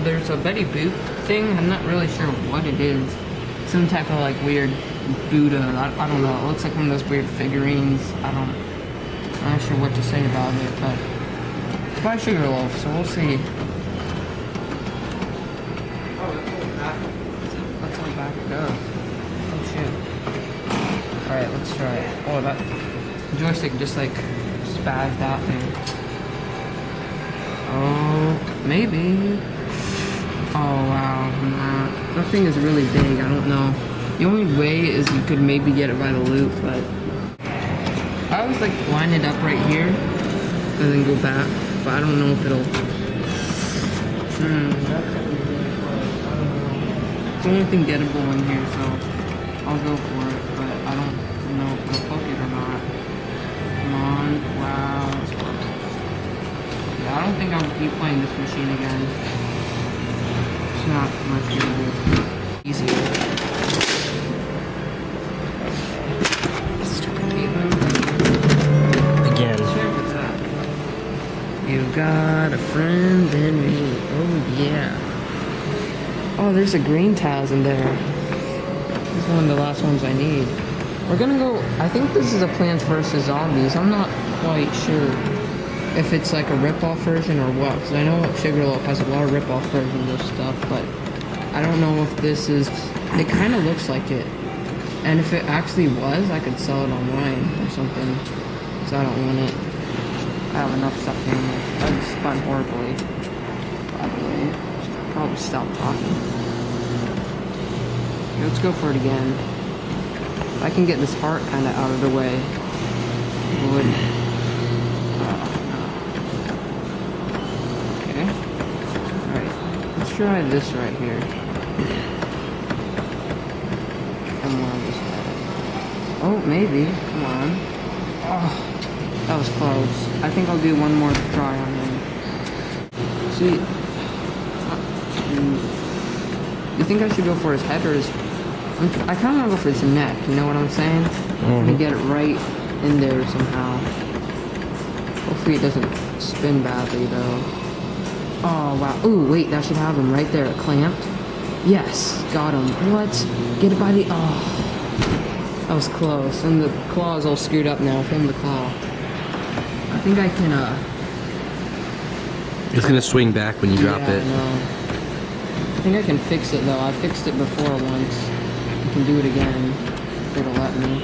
there's a Betty Boop thing. I'm not really sure what it is. Some type of like weird Buddha. I don't know. It looks like one of those weird figurines. I'm not sure what to say about it, but it's by Sugarloaf, so we'll see. Oh, that's how back it goes. Oh shit. Alright, let's try it. Oh, that joystick just like spazzed out there. Oh, maybe. Oh wow, nah. That thing is really big, I don't know. The only way is you could maybe get it by the loop, but I always like line it up right here and then go back, but I don't know if it'll. That's gonna be really close. I don't know. It's the only thing gettable in here, so I'll go for it, but I don't know if it'll hook it or not. Come on, wow, that's close. Yeah, I don't think I'll keep playing this machine again. It's not much easier. Again. You got a friend in me. Oh yeah. Oh, there's a green Taz in there. This is one of the last ones I need. We're gonna go. I think this is a Plants vs. Zombies. I'm not quite sure if it's like a rip-off version or what, because I know Sugarloaf has a lot of rip-off versions of stuff, but I don't know if this is. It kind of looks like it. And if it actually was, I could sell it online or something. Because I don't want it. I have enough stuff in there. I just spun horribly. By the way, should probably stop talking. Okay, let's go for it again. If I can get this heart kind of out of the way, it would. Okay. Alright. Let's try this right here. Oh, maybe. Come on. Oh, that was close. I think I'll do one more try on him. See, you think I should go for his head or his... I kind of want to go for his neck, you know what I'm saying? Let me get it right in there somehow. Hopefully it doesn't spin badly, though. Oh, wow. Ooh, wait, that should have him right there, clamped. Yes, got him. What? Get it by the... Oh. That was close, and the claw is all screwed up now. Film the claw. I think I can, It's gonna swing back when you drop it. No. I think I can fix it, though. I fixed it before once. I can do it again. If it'll let me.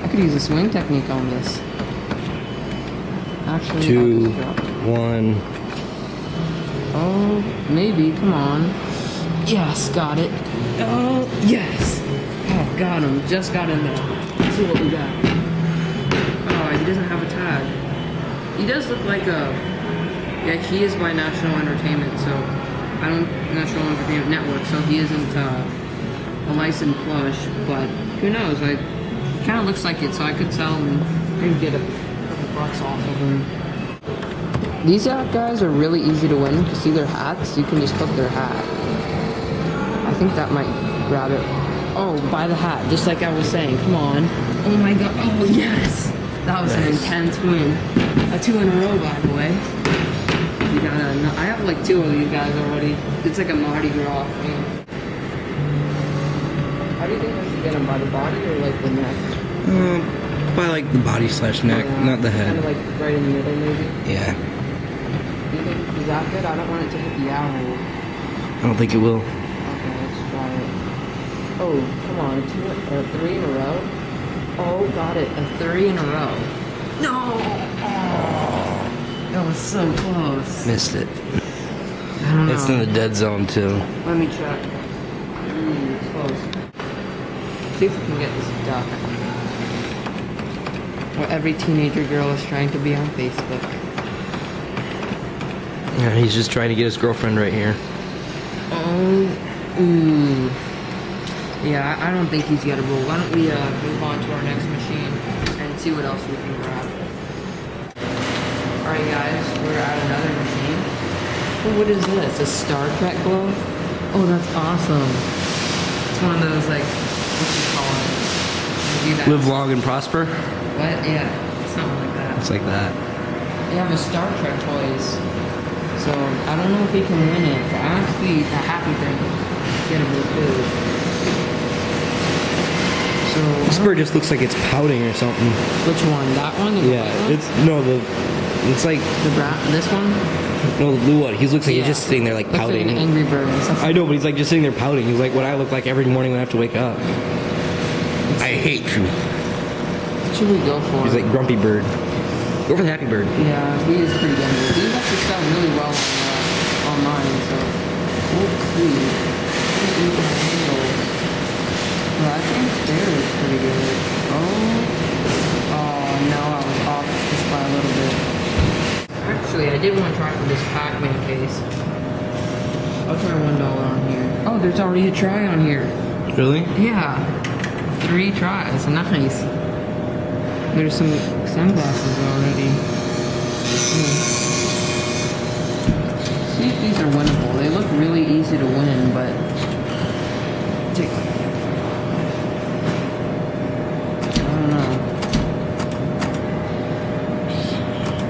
I could use a swing technique on this. Actually, 2, 1. Oh, maybe. Come on. Yes, got it. Oh, yes. Oh, got him. Just got in there. Let's see what we got. Oh, he doesn't have a tag. He does look like a... Yeah, he is by National Entertainment, so... National Entertainment Network, so he isn't a licensed plush, but who knows? He kind of looks like it, so I could sell him and maybe get a couple bucks off of him. These guys are really easy to win, because see their hats? You can just hook their hat. I think that might grab it. Oh, by the hat, just like I was saying. Come on. Oh my god. Oh, yes. That was an intense win. 2 in a row, by the way. You gotta, I have like 2 of these guys already. It's like a Mardi Gras thing. How do you think I should get them? By the body or like the neck? By like the body / neck, not the head. Kind of like right in the middle, maybe? Yeah. Do you think, is that good? I don't want it to hit the owl. I don't think it will. Oh, come on, 3 in a row? Oh, got it, a 3 in a row. No! Oh, that was so close. Missed it. I don't know. It's in the dead zone, too. Let me check. It's close. See if we can get this duck. What every teenager girl is trying to be on Facebook. Yeah, he's just trying to get his girlfriend right here. Oh, ooh. Yeah, I don't think he's gettable. Why don't we move on to our next machine and see what else we can grab. Alright guys, we're at another machine. Oh, what is this? A Star Trek glove? Oh, that's awesome. It's one of those, like, what you call it? Live long and prosper? What? Yeah, something like that. It's like that. They have a Star Trek toys. So I don't know if he can win it, but honestly, the happy thing, get him real good. So This bird just looks like it's pouting or something. which one? That one? The Yeah, white one? it's like the brown. This one? no, the blue one. He looks like Yeah. he's just sitting there like Looks pouting. like an angry bird and stuff. I know, but he's like just sitting there pouting. He's like what I look like every morning when I have to wake up. I hate you. What should we go for? He's like grumpy bird. Go for the happy bird. Yeah, he is pretty angry. These actually sell really well online, so we'll see. Well, I think there is pretty good. Oh, no, I was off just by a little bit. Actually, I did want to try for this Pac-Man case. I'll try $1 on here. Oh, there's already a try on here. Really? Yeah, 3 tries. Nice. There's some sunglasses already. See if these are winnable. They look really easy to win, but I don't know.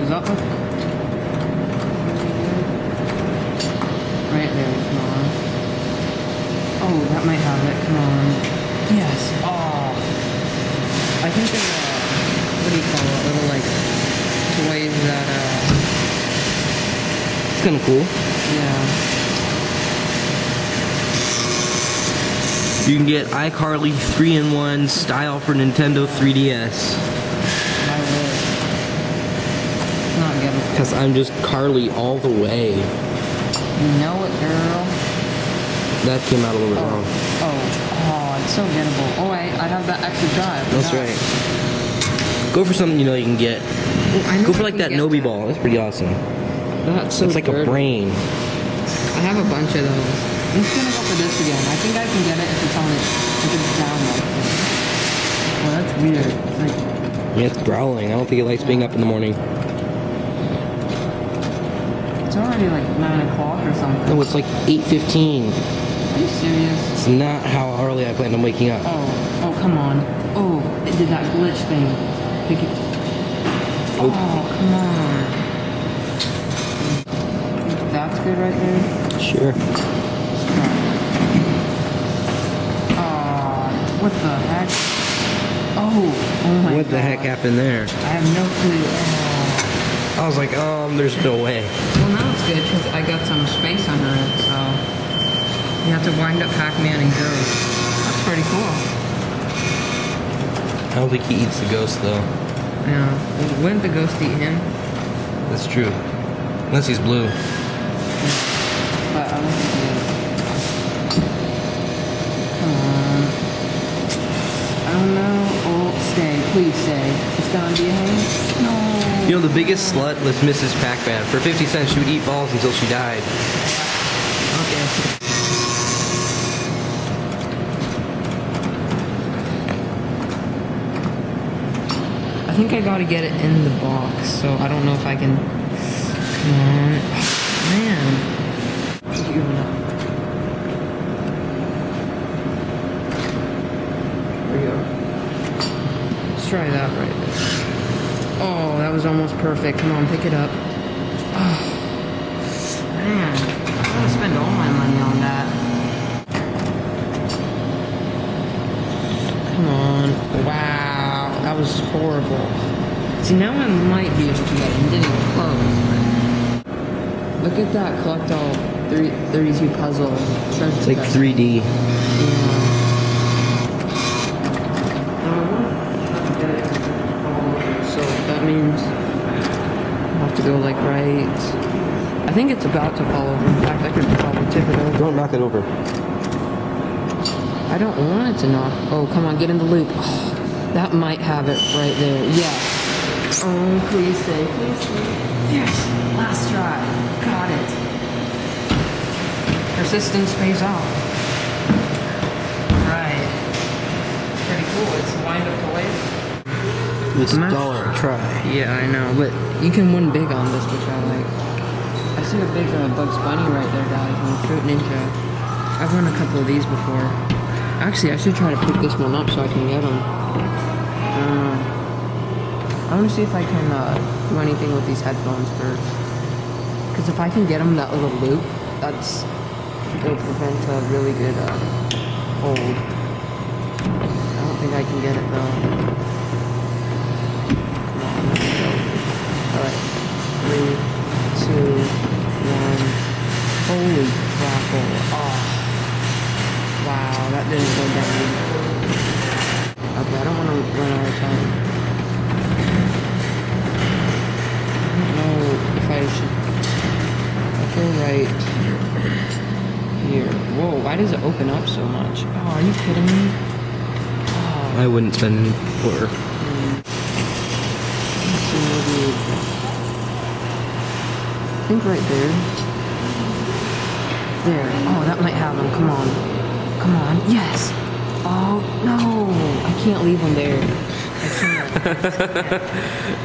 Does that look right there? Come on. Oh, that might have it. Come on. Yes. Oh, I think they're what do you call it? Little like toys that It's kind of cool. yeah. You can get iCarly 3-in-1 style for Nintendo 3DS. I would. It's not gettable. Because I'm just Carly all the way. You know it, girl. That came out a little bit wrong. Oh, it's so gettable. Oh, I have that extra drive. That's right. Go for something you know you can get. Go for like that Nobi ball. That's pretty awesome. That's so It's like dirty. a brain. I have a bunch of those. I'm just gonna go for this again. I think I can get it if it's on it. If it's down like this. Well, that's weird. It's like Yeah, it's growling. I don't think it likes being up in the morning. it's already like 9 o'clock or something. No, it's like 8:15. Are you serious? It's not how early I planned on waking up. Oh, come on. Oh, it did that glitch thing. Pick it. Oh. Oh, come on. That's good right there. Sure. What the heck? Oh my god. What the heck happened there? I have no clue. Oh. I was like, there's no way. Well, now it's good because I got some space under it, so you have to wind up Pac-Man and go. That's pretty cool. I don't think he eats the ghost though. Yeah. Wouldn't the ghost eat him? That's true. Unless he's blue. But I don't think he is. Come on. I don't know. Oh, stay. Please stay. It's gonna be a hang. No. You know, the biggest slut was Mrs. Pac-Man. For 50 cents, she would eat balls until she died. Okay. I think I gotta get it in the box, so I don't know if I can. Come on. Man. There we go. Let's try that right there. Oh, that was almost perfect. Come on, pick it up. Oh, man. I'm gonna spend all my money on that. Come on. Wow. That was horrible. See, now I might be able to get it. It didn't even close. Look at that. Collect all 32 puzzle. It's like 3D. Yeah. So that means I have to go like right. I think it's about to fall over. In fact, I could probably tip it over. Don't knock it over. I don't want it to knock. Oh, come on, get in the loop. Oh, that might have it right there. Yes. Oh, please stay. Please stay. Yes. Last try. Got it. Persistence pays off. Right. Pretty cool. It's wind up toys. It's $1 a try. Yeah, I know, but you can win big on this, which I like. I see a big Bugs Bunny right there, guys, and Fruit Ninja. I've won a couple of these before. Actually, I should try to pick this one up so I can get them. I want to see if I can do anything with these headphones first. Because if I can get him that little loop, that's it'll prevent a really good hold. I don't think I can get it though. Come on, let's go. Alright. 3, 2, 1. Holy crackle. Oh. Wow, that didn't go down. Okay, I don't want to run out of time. I don't know if I should. I'll go right here. Whoa, why does it open up so much? Oh, are you kidding me? Oh. I wouldn't spend any quarter. Let's see, maybe. I think right there. There. Oh, that might have him. Come on. Come on. Yes. Oh, no. I can't leave him there. I can't.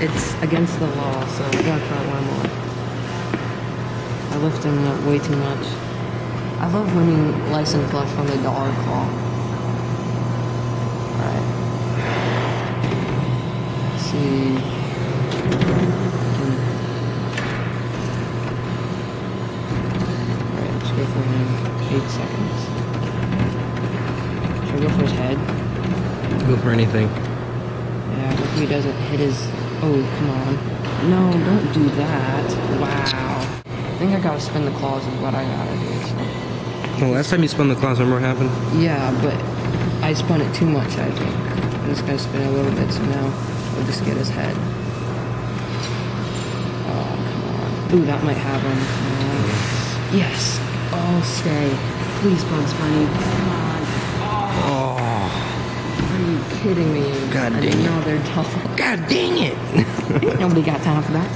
It's against the law, so I gotta try one more. I lift him up way too much. I love winning license flush from the dollar claw. Alright. Let's see. Alright, let's go for him. 8 seconds. Should I go for his head? Go for anything. Yeah, I hope he doesn't hit his... Oh, come on. No, don't do that. Wow. I think I gotta spin the claws is what I gotta do. So. Well, last time you spun the claws, remember what happened? Yeah, but I spun it too much, I think. I'm just gonna spin it a little bit, so now we'll just get his head. Oh, come on. Ooh, that might have him. Yes. Oh, stay. Please, Bugs Bunny. Come on. Oh. Are you kidding me? God dang it. No, they're tough. God dang it. Nobody got time for that.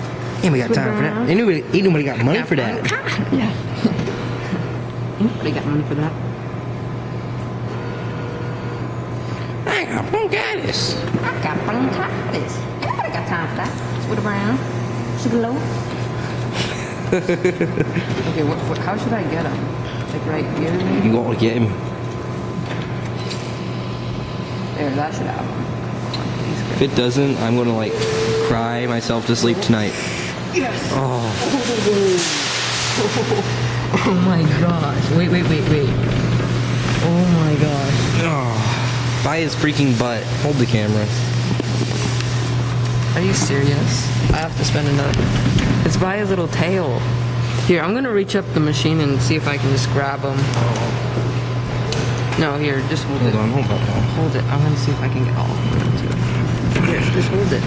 Ain't we got time for that. Ain't nobody got money for that. Yeah. Nobody got money for that. I got bronchitis. I got bronchitis. Nobody got time for that. Sweet around. Sugarloaf. Okay, what, how should I get him? Like right here, maybe? You gotta get him. There, that should have him. If it doesn't, I'm gonna like cry myself to sleep tonight. Yes! Oh. Oh my gosh. Wait. Oh my gosh. Oh. By his freaking butt. Hold the camera. Are you serious? I have to spend another. It's by his little tail. Here, I'm gonna reach up the machine and see if I can just grab him. No, here, just hold it. Hold on. Hold it. I'm gonna see if I can get all of it. Here, just hold it.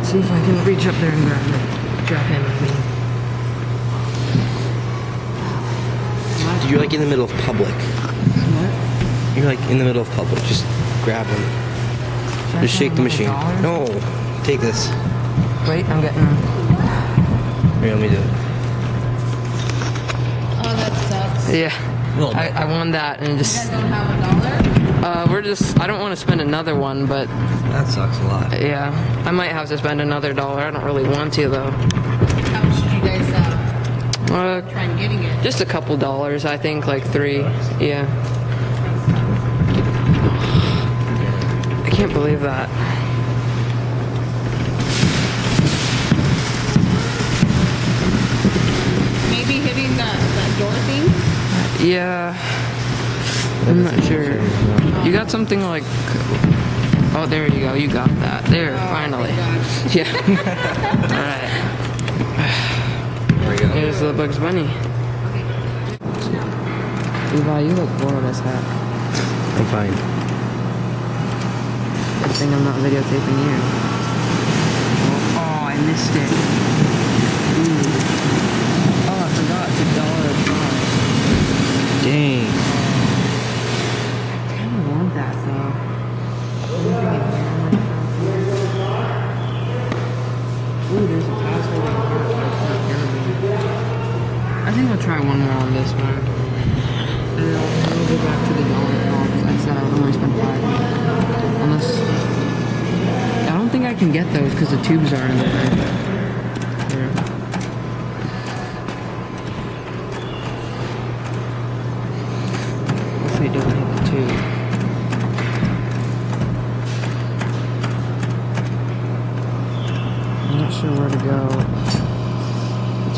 See if I can reach up there and grab it. Grab him, I mean. You're like in the middle of public. What? You're like in the middle of public. Just grab him. Just shake the machine. No, take this. Wait, I'm getting. Here, let me do it. Oh, that sucks. Yeah. I won that and just. You guys don't have $1? I don't want to spend another one, but. That sucks a lot. Yeah. I might have to spend another $1. I don't really want to, though. How much did you guys try and getting it? Just a couple dollars, I think, like 3. Yeah. I can't believe that. Maybe hitting that door thing? Yeah. I'm not sure. You got something like... Oh, there you go. You got that. There, finally. Yeah. Alright. There we go. Here's the Bugs Bunny. Levi, you look bored as heck. I'm fine. Good thing I'm not videotaping you. Oh, I missed it. Ooh. Oh, I forgot. It's $1.05. Dang. I kind of want that, though. Ooh, there's a password in here. I think I'll try one more on this one. And then I'll go back to the dollar call because I said I would only spend 5. Unless... I don't think I can get those because the tubes are in there. Here. Hopefully it doesn't hit the tube. I'm not sure where to go.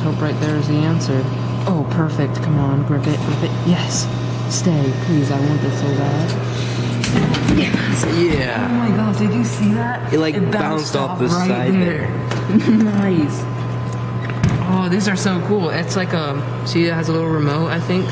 hope right there is the answer. Oh, perfect. Come on, grip it, grip it. Yes. Stay, please. I want this so bad. Yes. Yeah. Oh my gosh, did you see that? It like bounced off the side there. Nice. Oh, these are so cool. It's like a, see, it has a little remote, I think.